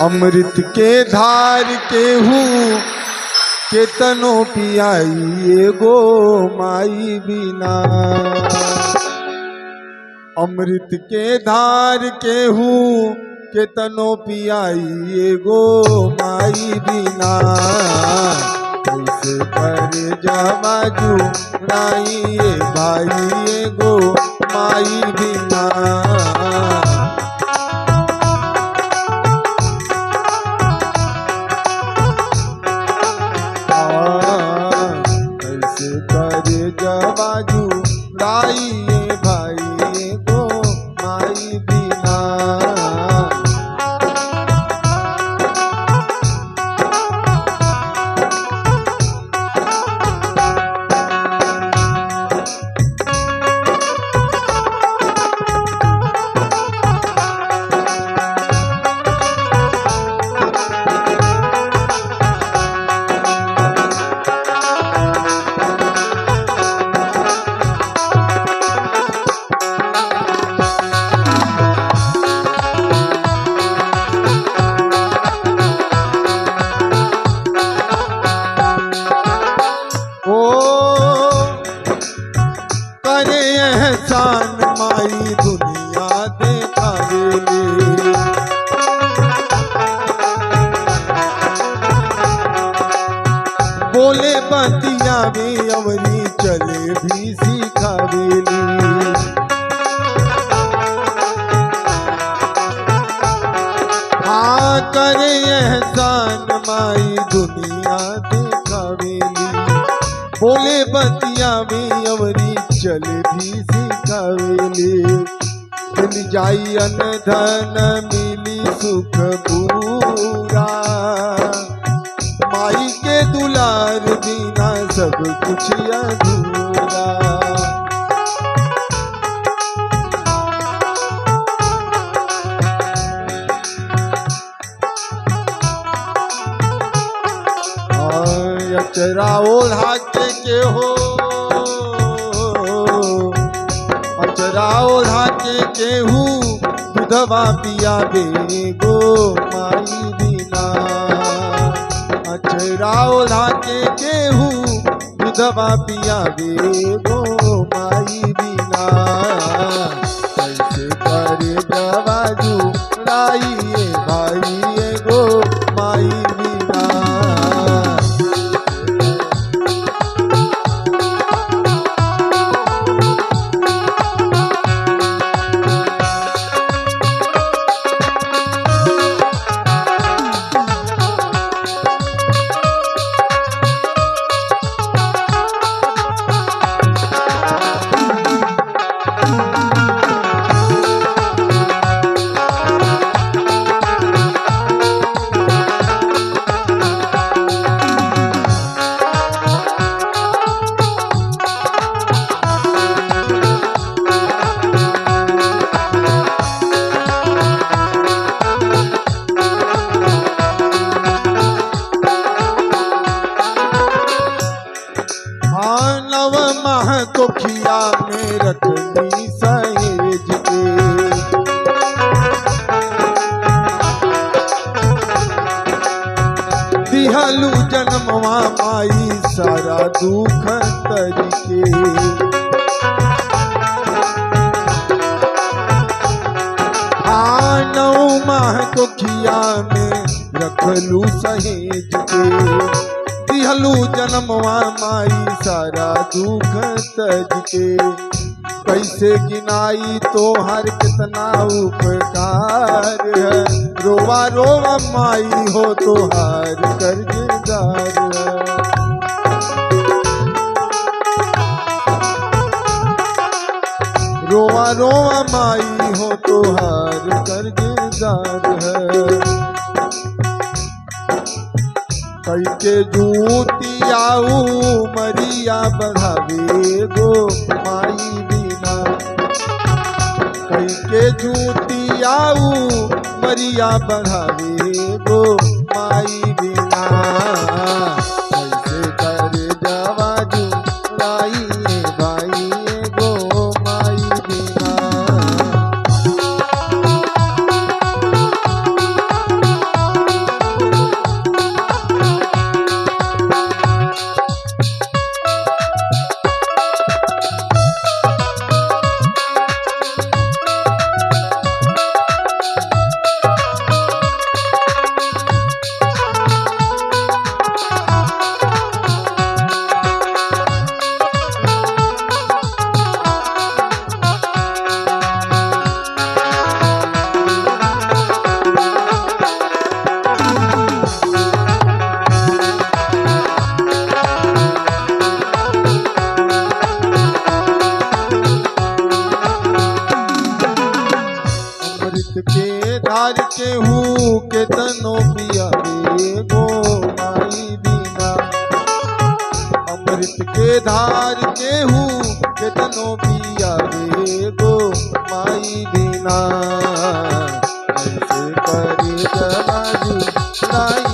अमृत के धार केहू केतनो पियाई गो माई बिना। अमृत के धार केहू केतनो पियाई गो माई बिना। कैसे कर जवाजू नाई भाई गो माई बिना। जवाजू राई भाई गो माई बिना। एहसान माई दुनिया देखावेले। बोले बतिया में अवरी चले भी सिखावेली। हाँ करे एहसान माई दुनिया देखावेली। बोले बतिया में अवरी चल भी सिखावेले। मिल जाई अन्न धन मिली सुख पूरा। माई के दुलार बिना सब कुछ अधूरा। अचरा ओढ़ा के हो अचरा ओढ़ा के केहू दूधवा पियावे गो माई बिना। अचरा ओढ़ा के केहू दूधवा पियावे गो माई बिना। कैसे करे जवाजू राई भाई गो माई बिना। कोखिया में रखनी सहेज के। दिहलू जन्मवा माई सारा दुख तरीके। नौ माह कोखिया में रखलू सहेज के। दिहलू जन्मवा माई सारा दुख तज के। कैसे गिनाई तो हर कितना उपकार है। रोवा रोवा माई हो तो हर कर्जदार है। रोवा रोवा माई हो तो हर कर्जदार है। कई के जूतियाऊ मरिया बढ़ावे गो माई बिना। कई के जूतियाऊ मरिया बढ़ावे गो माई बिना। कैसे कर जवाजू राई भाई गो माई बिना। के धार के हूँ के तनो पियावे गो माई बिना। अमृत के धार के हूँ के तनो पियावे गो माई बिना। ऐसे करे जना जुदाई